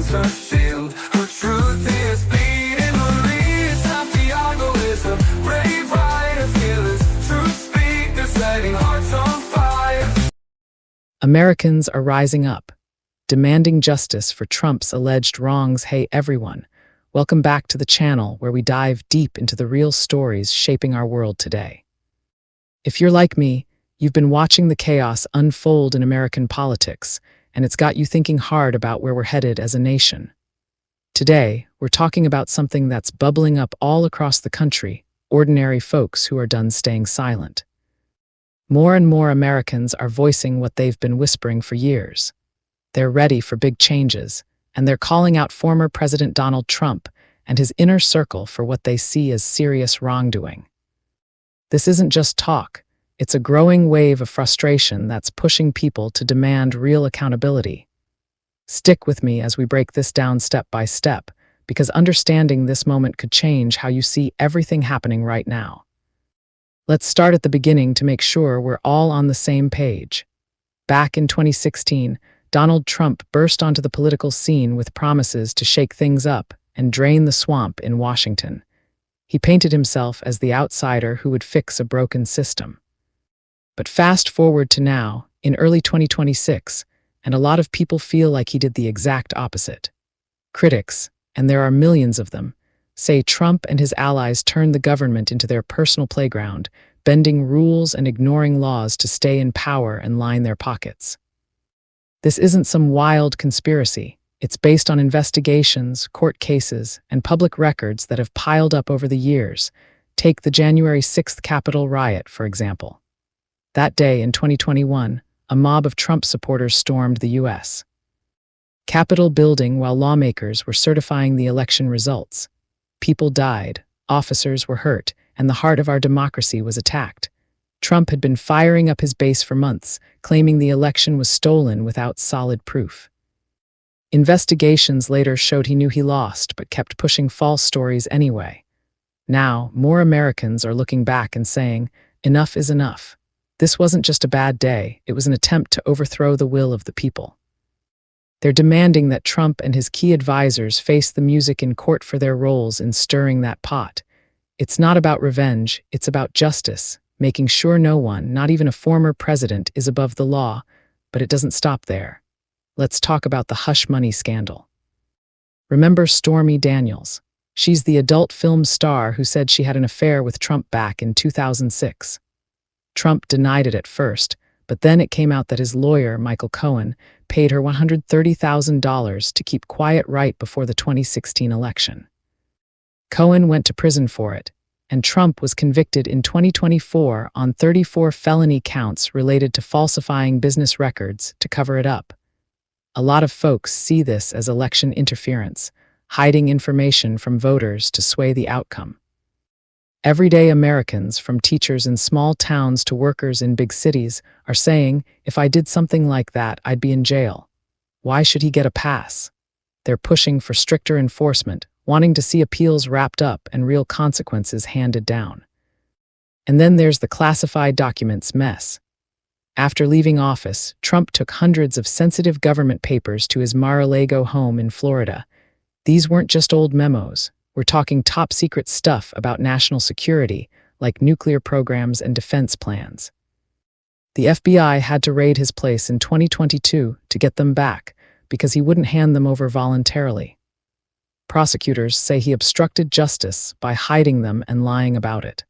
becomes her shield. Her truth is bleeding. Marie Santiago is a brave rider, fearless truth speaker, setting hearts on fire. Americans are rising up, demanding justice for Trump's alleged wrongs. Hey everyone, welcome back to the channel where we dive deep into the real stories shaping our world today. If you're like me, you've been watching the chaos unfold in American politics, and it's got you thinking hard about where we're headed as a nation. Today, we're talking about something that's bubbling up all across the country: ordinary folks who are done staying silent. More and more Americans are voicing what they've been whispering for years. They're ready for big changes, and they're calling out former President Donald Trump and his inner circle for what they see as serious wrongdoing. This isn't just talk. It's a growing wave of frustration that's pushing people to demand real accountability. Stick with me as we break this down step by step, because understanding this moment could change how you see everything happening right now. Let's start at the beginning to make sure we're all on the same page. Back in 2016, Donald Trump burst onto the political scene with promises to shake things up and drain the swamp in Washington. He painted himself as the outsider who would fix a broken system. But fast forward to now, in early 2026, and a lot of people feel like he did the exact opposite. Critics, and there are millions of them, say Trump and his allies turned the government into their personal playground, bending rules and ignoring laws to stay in power and line their pockets. This isn't some wild conspiracy. It's based on investigations, court cases, and public records that have piled up over the years. Take the January 6th Capitol riot, for example. That day in 2021, a mob of Trump supporters stormed the U.S. Capitol building while lawmakers were certifying the election results. People died, officers were hurt, and the heart of our democracy was attacked. Trump had been firing up his base for months, claiming the election was stolen without solid proof. Investigations later showed he knew he lost, but kept pushing false stories anyway. Now, more Americans are looking back and saying, enough is enough. This wasn't just a bad day, it was an attempt to overthrow the will of the people. They're demanding that Trump and his key advisors face the music in court for their roles in stirring that pot. It's not about revenge, it's about justice, making sure no one, not even a former president, is above the law. But it doesn't stop there. Let's talk about the hush money scandal. Remember Stormy Daniels? She's the adult film star who said she had an affair with Trump back in 2006. Trump denied it at first, but then it came out that his lawyer, Michael Cohen, paid her $130,000 to keep quiet right before the 2016 election. Cohen went to prison for it, and Trump was convicted in 2024 on 34 felony counts related to falsifying business records to cover it up. A lot of folks see this as election interference, hiding information from voters to sway the outcome. Everyday Americans, from teachers in small towns to workers in big cities, are saying, if I did something like that, I'd be in jail. Why should he get a pass? They're pushing for stricter enforcement, wanting to see appeals wrapped up and real consequences handed down. And then there's the classified documents mess. After leaving office, Trump took hundreds of sensitive government papers to his Mar-a-Lago home in Florida. These weren't just old memos. We're talking top-secret stuff about national security, like nuclear programs and defense plans. The FBI had to raid his place in 2022 to get them back, because he wouldn't hand them over voluntarily. Prosecutors say he obstructed justice by hiding them and lying about it.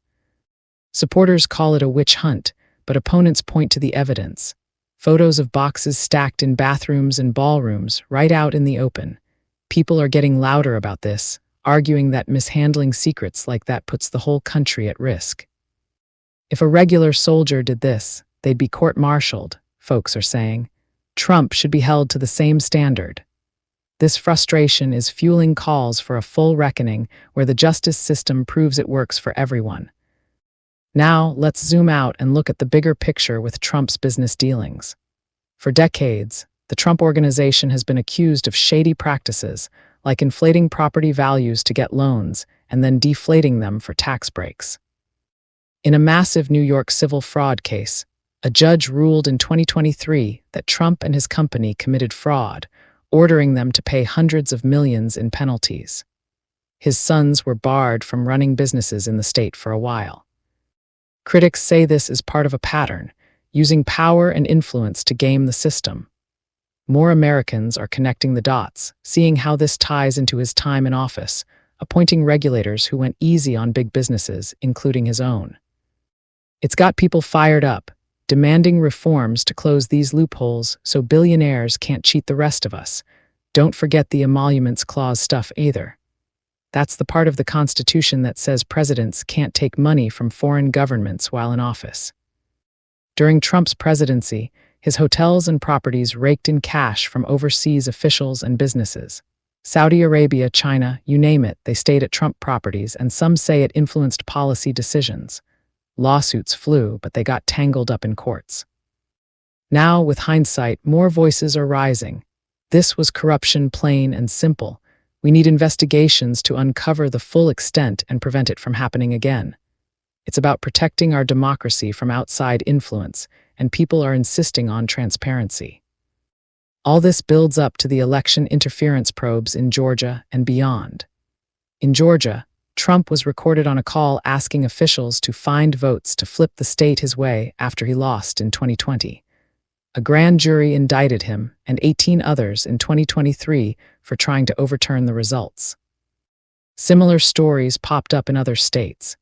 Supporters call it a witch hunt, but opponents point to the evidence. Photos of boxes stacked in bathrooms and ballrooms, right out in the open. People are getting louder about this, arguing that mishandling secrets like that puts the whole country at risk. If a regular soldier did this, they'd be court-martialed, folks are saying. Trump should be held to the same standard. This frustration is fueling calls for a full reckoning where the justice system proves it works for everyone. Now, let's zoom out and look at the bigger picture with Trump's business dealings. For decades, the Trump Organization has been accused of shady practices, like inflating property values to get loans and then deflating them for tax breaks. In a massive New York civil fraud case, a judge ruled in 2023 that Trump and his company committed fraud, ordering them to pay hundreds of millions in penalties. His sons were barred from running businesses in the state for a while. Critics say this is part of a pattern, using power and influence to game the system. More Americans are connecting the dots, seeing how this ties into his time in office, appointing regulators who went easy on big businesses, including his own. It's got people fired up, demanding reforms to close these loopholes so billionaires can't cheat the rest of us. Don't forget the emoluments clause stuff either. That's the part of the Constitution that says presidents can't take money from foreign governments while in office. During Trump's presidency, his hotels and properties raked in cash from overseas officials and businesses. Saudi Arabia, China, you name it, they stayed at Trump properties, and some say it influenced policy decisions. Lawsuits flew, but they got tangled up in courts. Now, with hindsight, more voices are rising. This was corruption, plain and simple. We need investigations to uncover the full extent and prevent it from happening again. It's about protecting our democracy from outside influence, and people are insisting on transparency. All this builds up to the election interference probes in Georgia and beyond. In Georgia, Trump was recorded on a call asking officials to find votes to flip the state his way after he lost in 2020. A grand jury indicted him and 18 others in 2023 for trying to overturn the results. Similar stories popped up in other states.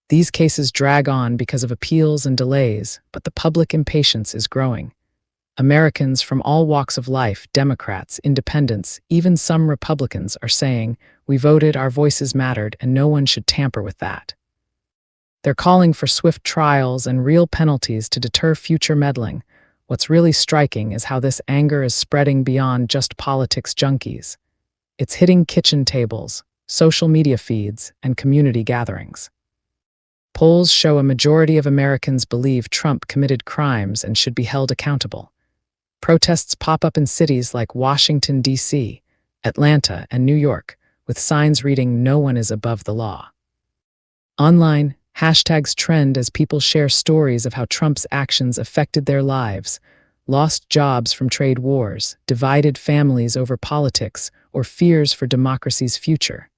These cases drag on because of appeals and delays, but the public impatience is growing. Americans from all walks of life, Democrats, independents, even some Republicans, are saying, "We voted, our voices mattered, and no one should tamper with that." They're calling for swift trials and real penalties to deter future meddling. What's really striking is how this anger is spreading beyond just politics junkies. It's hitting kitchen tables, social media feeds, and community gatherings. Polls show a majority of Americans believe Trump committed crimes and should be held accountable. Protests pop up in cities like Washington, D.C., Atlanta, and New York, with signs reading "No one is above the law." Online, hashtags trend as people share stories of how Trump's actions affected their lives: lost jobs from trade wars, divided families over politics, or fears for democracy's future.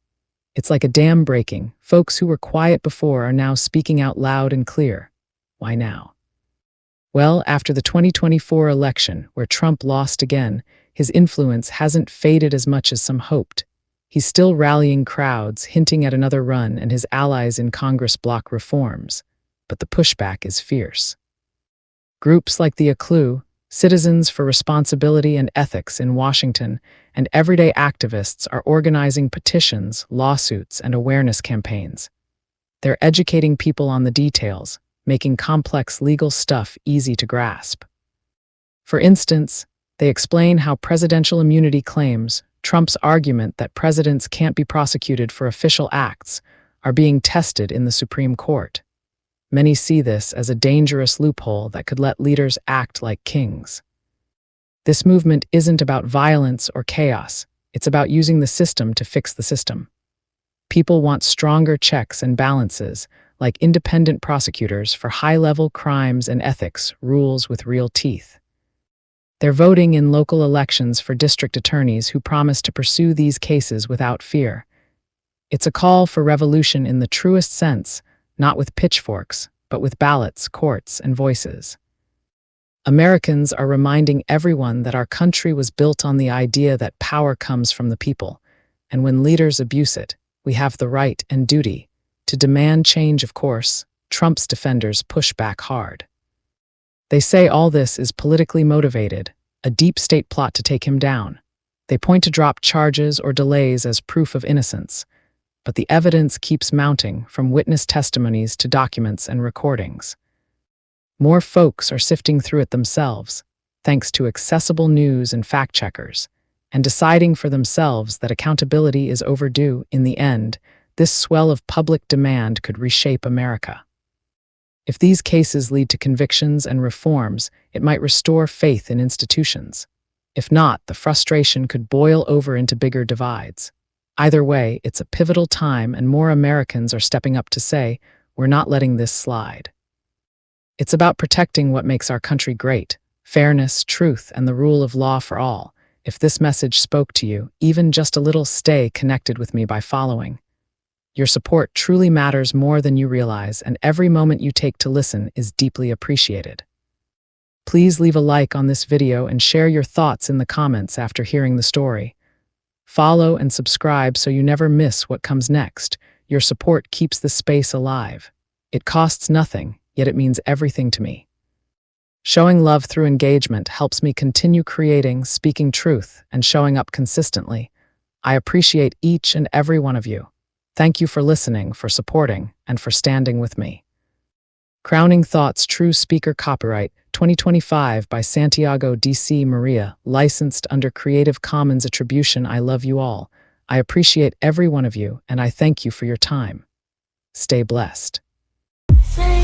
It's like a dam breaking. Folks who were quiet before are now speaking out loud and clear. Why now? Well, after the 2024 election, where Trump lost again, his influence hasn't faded as much as some hoped. He's still rallying crowds, hinting at another run, and his allies in Congress block reforms. But the pushback is fierce. Groups like the UCLU, Citizens for Responsibility and Ethics in Washington, and everyday activists are organizing petitions, lawsuits, and awareness campaigns. They're educating people on the details, making complex legal stuff easy to grasp. For instance, they explain how presidential immunity claims, Trump's argument that presidents can't be prosecuted for official acts, are being tested in the Supreme Court. Many see this as a dangerous loophole that could let leaders act like kings. This movement isn't about violence or chaos. It's about using the system to fix the system. People want stronger checks and balances, like independent prosecutors for high-level crimes and ethics, rules with real teeth. They're voting in local elections for district attorneys who promise to pursue these cases without fear. It's a call for revolution in the truest sense, not with pitchforks, but with ballots, courts, and voices. Americans are reminding everyone that our country was built on the idea that power comes from the people, and when leaders abuse it, we have the right and duty to demand change. Of course, Trump's defenders push back hard. They say all this is politically motivated, a deep state plot to take him down. They point to dropped charges or delays as proof of innocence, but the evidence keeps mounting, from witness testimonies to documents and recordings. More folks are sifting through it themselves, thanks to accessible news and fact-checkers, and deciding for themselves that accountability is overdue. In the end, this swell of public demand could reshape America. If these cases lead to convictions and reforms, it might restore faith in institutions. If not, the frustration could boil over into bigger divides. Either way, it's a pivotal time, and more Americans are stepping up to say, "We're not letting this slide." It's about protecting what makes our country great: fairness, truth, and the rule of law for all. If this message spoke to you, even just a little, stay connected with me by following. Your support truly matters more than you realize, and every moment you take to listen is deeply appreciated. Please leave a like on this video and share your thoughts in the comments after hearing the story. Follow and subscribe so you never miss what comes next. Your support keeps the space alive. It costs nothing, yet it means everything to me. Showing love through engagement helps me continue creating, speaking truth, and showing up consistently. I appreciate each and every one of you. Thank you for listening, for supporting, and for standing with me. Crowning Thoughts True Speaker Copyright 2025 by Santiago D.C. Maria, licensed under Creative Commons Attribution. I love you all. I appreciate every one of you, and I thank you for your time. Stay blessed. Say